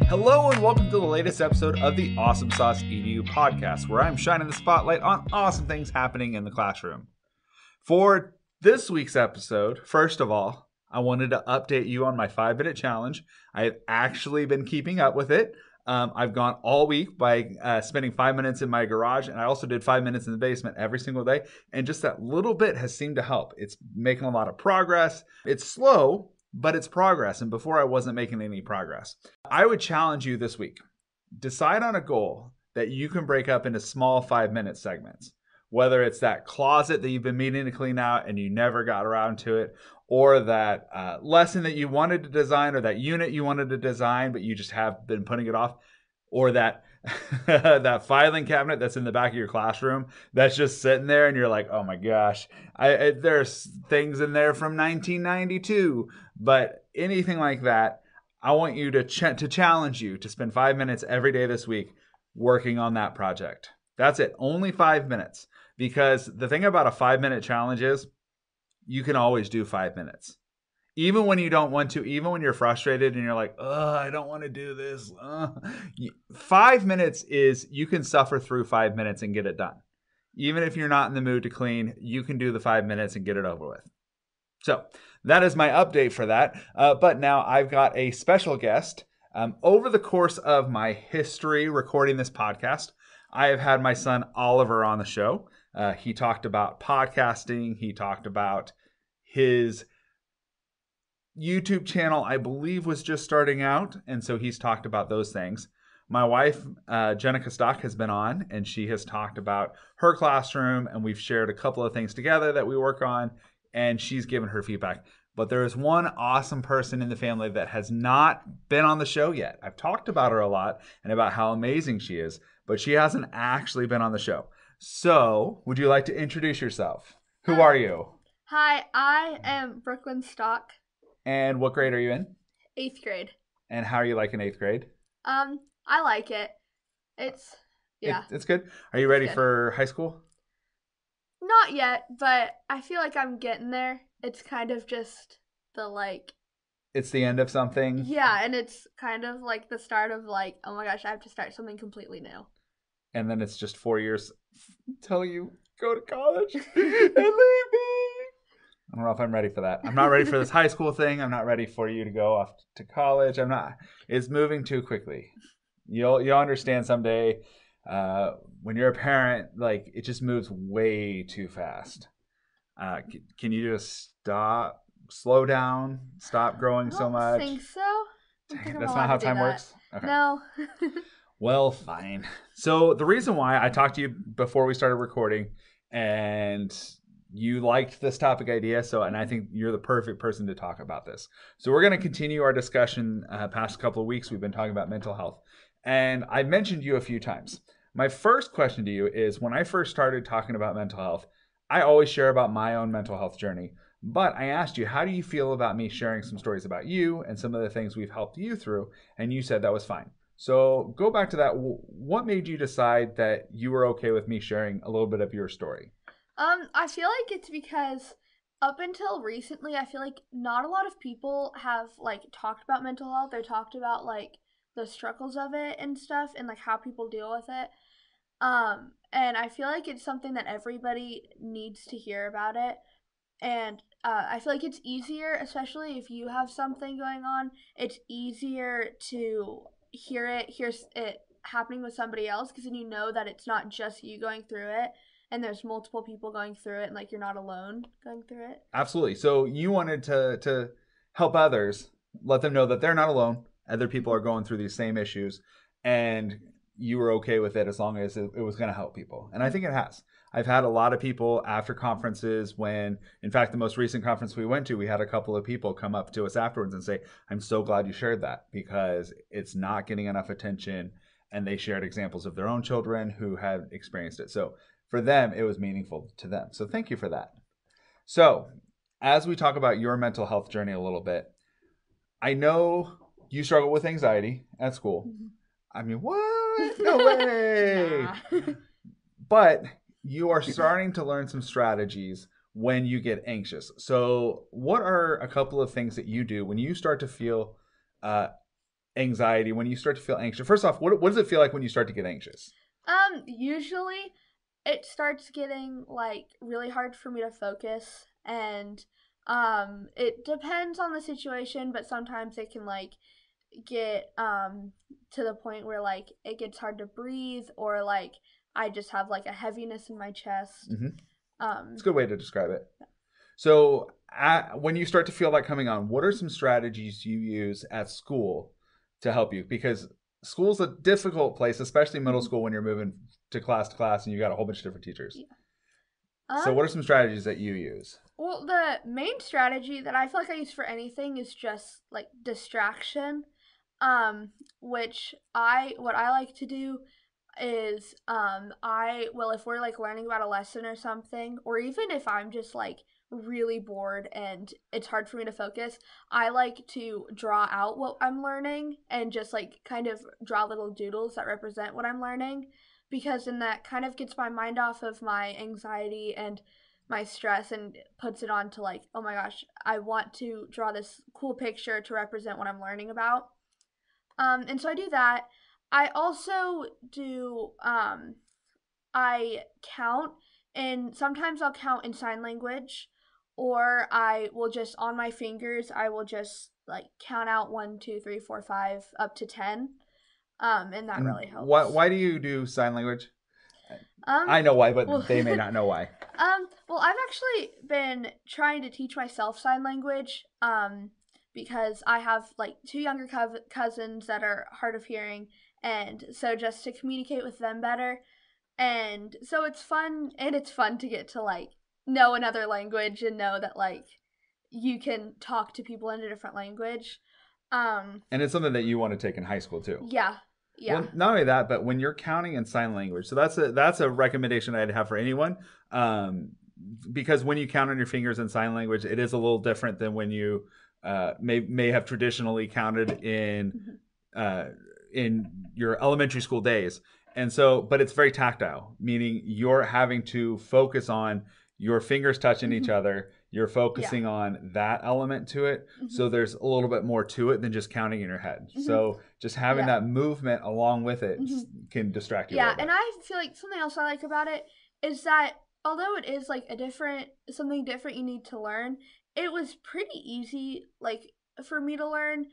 Hello and welcome to the latest episode of the Awesome Sauce EDU podcast, where I'm shining the spotlight on awesome things happening in the classroom. For this week's episode, first of all, I wanted to update you on my 5-minute challenge. I have actually been keeping up with it. I've gone all week by spending 5 minutes in my garage, and I also did 5 minutes in the basement every single day. And just that little bit has seemed to help. It's making a lot of progress. It's slow, but it's progress. And before I wasn't making any progress. I would challenge you this week. Decide on a goal that you can break up into small 5-minute segments. Whether it's that closet that you've been meaning to clean out and you never got around to it, or that lesson that you wanted to design, or that unit you wanted to design, but you just have been putting it off, or that that filing cabinet that's in the back of your classroom that's just sitting there and you're like, oh my gosh, there's things in there from 1992. But anything like that, I want you to challenge you to spend 5 minutes every day this week working on that project. That's it. Only 5 minutes. Because the thing about a 5-minute challenge is you can always do 5 minutes. Even when you don't want to, even when you're frustrated and you're like, I don't want to do this. 5 minutes is, you can suffer through 5 minutes and get it done. Even if you're not in the mood to clean, you can do the 5 minutes and get it over with. So that is my update for that. But now I've got a special guest. Over the course of my history recording this podcast, I have had my son Oliver on the show. He talked about podcasting. He talked about his YouTube channel, I believe, was just starting out. And so he's talked about those things. My wife, Jenica Stock, has been on, and she has talked about her classroom. And we've shared a couple of things together that we work on. And she's given her feedback. But there is one awesome person in the family that has not been on the show yet. I've talked about her a lot and about how amazing she is, but she hasn't actually been on the show. So, would you like to introduce yourself? Who are you? Hi, I am Brooklyn Stock. And what grade are you in? 8th grade. And how are you liking 8th grade? I like it. It's good. Are you ready for high school? Not yet, but I feel like I'm getting there. It's kind of just it's the end of something. Yeah, and it's kind of like the start of oh my gosh, I have to start something completely new. And then it's just 4 years until you go to college and leave me. I don't know if I'm ready for that. I'm not ready for this high school thing. I'm not ready for you to go off to college. I'm not. It's moving too quickly. You'll understand someday. When you're a parent, it just moves way too fast. Can you just slow down, stop growing so much? I don't think so. That's not how time works? Okay. No. Well, fine. So the reason why I talked to you before we started recording, and you liked this topic idea, and I think you're the perfect person to talk about this. So we're going to continue our discussion. Past couple of weeks, we've been talking about mental health. And I've mentioned you a few times. My first question to you is, when I first started talking about mental health, I always share about my own mental health journey. But I asked you, how do you feel about me sharing some stories about you and some of the things we've helped you through? And you said that was fine. So go back to that. What made you decide that you were okay with me sharing a little bit of your story? I feel like it's because up until recently, I feel like not a lot of people have talked about mental health. They talked about the struggles of it and stuff, and how people deal with it. And I feel like it's something that everybody needs to hear about it. And I feel like it's easier, especially if you have something going on, it's easier to hear it happening with somebody else, because then you know that it's not just you going through it, and there's multiple people going through it, and you're not alone going through it. Absolutely. So you wanted to help others, let them know that they're not alone. Other people are going through these same issues, and you were okay with it as long as it was going to help people. And I think it has. I've had a lot of people after conferences in fact, the most recent conference we went to, we had a couple of people come up to us afterwards and say, I'm so glad you shared that, because it's not getting enough attention. And they shared examples of their own children who had experienced it. So for them, it was meaningful to them. So thank you for that. So as we talk about your mental health journey a little bit, I know you struggle with anxiety at school. Mm-hmm. I mean, what? No way. But you are starting to learn some strategies when you get anxious. So what are a couple of things that you do when you start to feel anxiety, when you start to feel anxious? First off, what does it feel like when you start to get anxious? Usually it starts getting like really hard for me to focus, and it depends on the situation, but sometimes it can like get to the point where like it gets hard to breathe, or like I just have like a heaviness in my chest. Mm-hmm. Um It's a good way to describe it. So, when you start to feel that coming on, what are some strategies you use at school to help you? Because school's a difficult place, especially middle school, when you're moving to class and you got a whole bunch of different teachers. Yeah. So, what are some strategies that you use? Well, the main strategy that I feel like I use for anything is just like distraction. Which what I like to do is I will, if we're like learning about a lesson or something, or even if I'm just like really bored and it's hard for me to focus, I like to draw out what I'm learning and just like kind of draw little doodles that represent what I'm learning, because then that kind of gets my mind off of my anxiety and my stress and puts it on to like, oh my gosh, I want to draw this cool picture to represent what I'm learning about. And so I do that. I also do I count, and sometimes I'll count in sign language, or I will just on my fingers I will just like count out 1, 2, 3, 4, 5 up to 10. And that And really helps. why do you do sign language? Um I know why, well but they may not know why. well, I've actually been trying to teach myself sign language because I have like two younger cousins that are hard of hearing, and so just to communicate with them better. And so it's fun, and it's fun to get to like know another language and know that like you can talk to people in a different language. Um And it's something that you want to take in high school too. yeah. Yeah. Well, not only that, but when you're counting in sign language, so that's a recommendation I'd have for anyone. Um, because when you count on your fingers in sign language, it is a little different than when you may have traditionally counted uh, in your elementary school days. And so, but it's very tactile, meaning you're having to focus on your fingers touching each other. You're Yeah. focusing on that element to it. So there's a little bit more to it than just counting in your head. So just having Yeah. that movement along with it can distract you a Yeah, little bit. and I feel like something else I like about it is that although it is like something different you need to learn, it was pretty easy like for me to learn.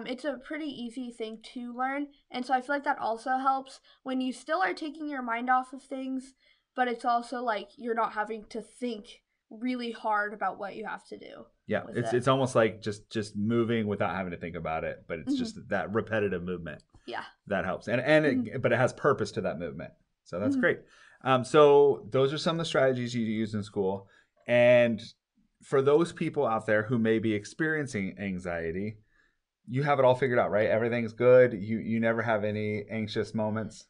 It's a pretty easy thing to learn, and so I feel like that also helps when you still are taking your mind off of things, but it's also like you're not having to think really hard about what you have to do Yeah, with it's it. it's almost like just moving without having to think about it, but it's just that repetitive movement Yeah. that helps, but it has purpose to that movement. So that's Mhm. great. So those are some of the strategies you use in school, and for those people out there who may be experiencing anxiety, you have it all figured out, right? Everything's good. You never have any anxious moments.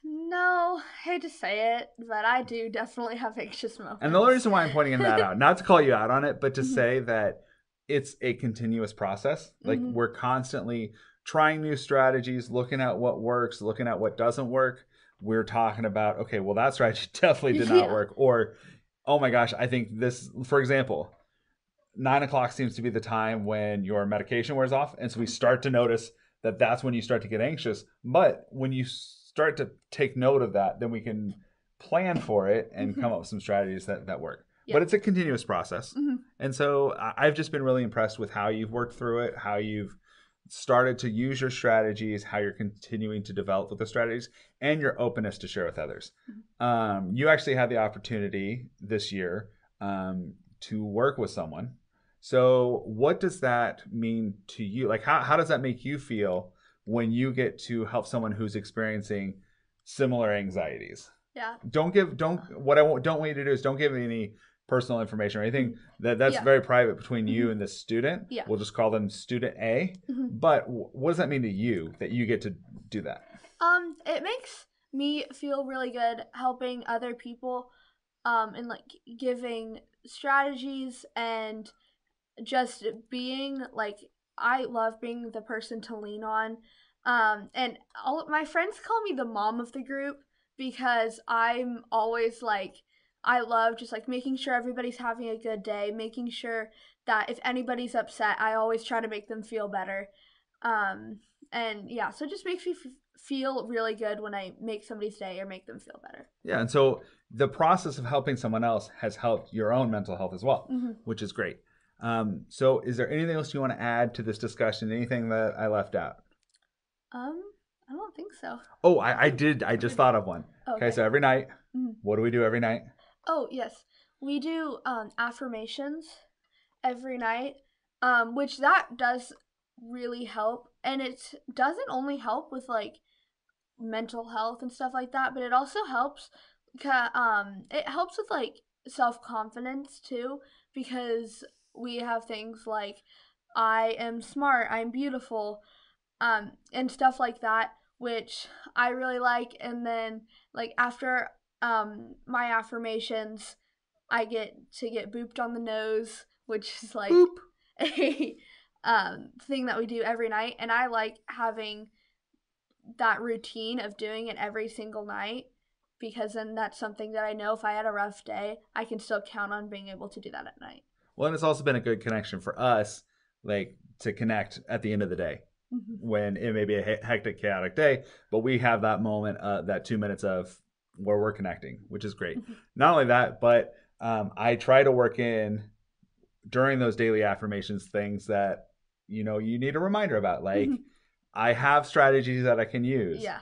No, hate to say it, but I do definitely have anxious moments. And the only reason why I'm pointing that out, not to call you out on it, but to Mhm. say that it's a continuous process. Like Mhm. we're constantly trying new strategies, looking at what works, looking at what doesn't work. We're talking about, okay, well, that strategy definitely did not Yeah. work. Or, oh my gosh, I think this, for example, 9 o'clock seems to be the time when your medication wears off. And so we start to notice that that's when you start to get anxious. But when you start to take note of that, then we can plan for it and come up with some strategies that work. Yeah. But it's a continuous process. Mhm. And so I've just been really impressed with how you've worked through it, how you've started to use your strategies, how you're continuing to develop with the strategies, and your openness to share with others. You actually had the opportunity this year to work with someone. So, what does that mean to you? Like, how does that make you feel when you get to help someone who's experiencing similar anxieties? Yeah. What I don't want you to do is don't give any personal information or anything that's Yeah. very private between you and the student. Yeah. We'll just call them student A. Mhm. But what does that mean to you that you get to do that? It makes me feel really good helping other people, and like giving strategies and just being like I love being the person to lean on. And all my friends call me the mom of the group because I'm always like I love just like making sure everybody's having a good day, making sure that if anybody's upset, I always try to make them feel better. Um And yeah, so it just makes me feel really good when I make somebody's day or make them feel better. Yeah, and so the process of helping someone else has helped your own mental health as well, which is great. So is there anything else you want to add to this discussion? Anything that I left out? I don't think so. Oh, I did. I just thought of one. Okay, so every night, what do we do every night? Oh, yes. We do affirmations every night, which that does really help. And it doesn't only help with like mental health and stuff like that, but it also helps it helps with like self-confidence too, because we have things like I am smart, I'm beautiful, and stuff like that, which I really like. And then like after my affirmations, I get to get booped on the nose, which is like Boop. a thing that we do every night. And I like having that routine of doing it every single night, because then that's something that I know if I had a rough day, I can still count on being able to do that at night. Well, and it's also been a good connection for us, like to connect at the end of the day when it may be a hectic, chaotic day, but we have that moment, that 2 minutes of where we're connecting, which is great. Not only that, but I try to work in during those daily affirmations things that, you know, you need a reminder about. Like I have strategies that I can use. Yeah.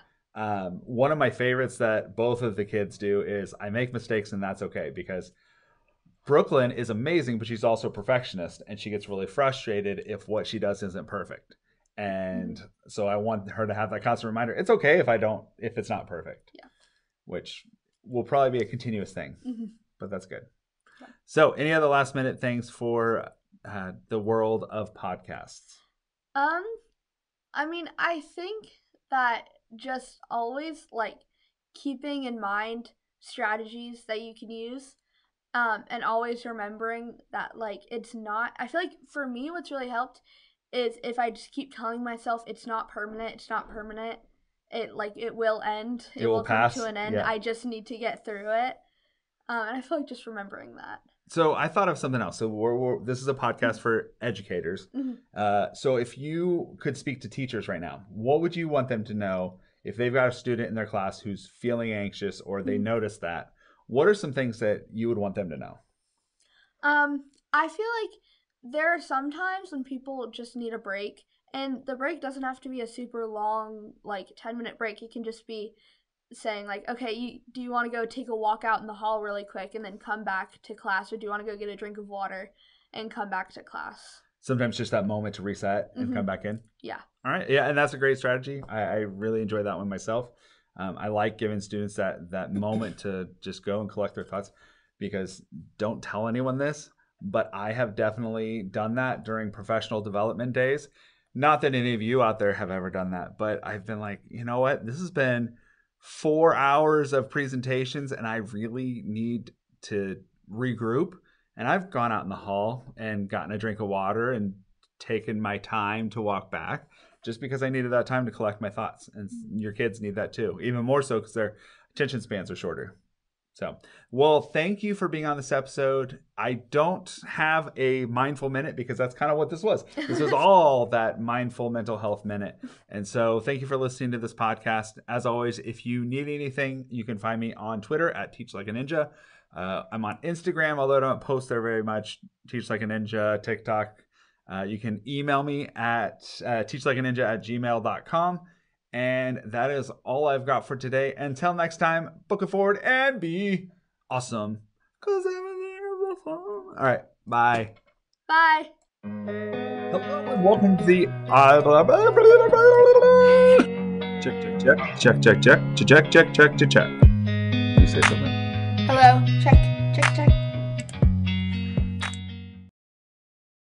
One of my favorites that both of the kids do is I make mistakes and that's okay, because Brooklyn is amazing, but she's also a perfectionist and she gets really frustrated if what she does isn't perfect. And so I want her to have that constant reminder. It's okay if it's not perfect. Yeah. Which will probably be a continuous thing, but that's good. Yeah. So any other last minute things for the world of podcasts? I mean, I think that just always like keeping in mind strategies that you can use, and always remembering that like it's not, I feel like for me what's really helped is if I just keep telling myself it's not permanent, it will end, it will pass. Come to an end. Yeah. I just need to get through it, and I feel like just remembering that. So I thought of something else. So this is a podcast for educators. So if you could speak to teachers right now, what would you want them to know if they've got a student in their class who's feeling anxious or they notice that? What are some things that you would want them to know? I feel like there are some times when people just need a break, and the break doesn't have to be a super long, like 10-minute break. It can just be saying like, okay, do you want to go take a walk out in the hall really quick and then come back to class, or do you want to go get a drink of water and come back to class? Sometimes just that moment to reset and come back in. Yeah. All right. Yeah, and that's a great strategy. I really enjoy that one myself. I like giving students that moment to just go and collect their thoughts, because don't tell anyone this, but I have definitely done that during professional development days. Not that any of you out there have ever done that, but I've been like, you know what? This has been 4 hours of presentations and I really need to regroup. And I've gone out in the hall and gotten a drink of water and taken my time to walk back, just because I needed that time to collect my thoughts. And your kids need that too, even more so because their attention spans are shorter. So, well, thank you for being on this episode. I don't have a mindful minute because that's kind of what this was. This was all that mindful mental health minute. And so thank you for listening to this podcast. As always, if you need anything, you can find me on Twitter at Teach Like a Ninja. I'm on Instagram, although I don't post there very much. Teach Like a Ninja, TikTok. You can email me at teachlikeaninja@gmail.com. And that is all I've got for today. Until next time, book it forward and be awesome. Because everything is awesome. All right. Bye. Bye. Hello and welcome to the check. You say something. Hello. Check.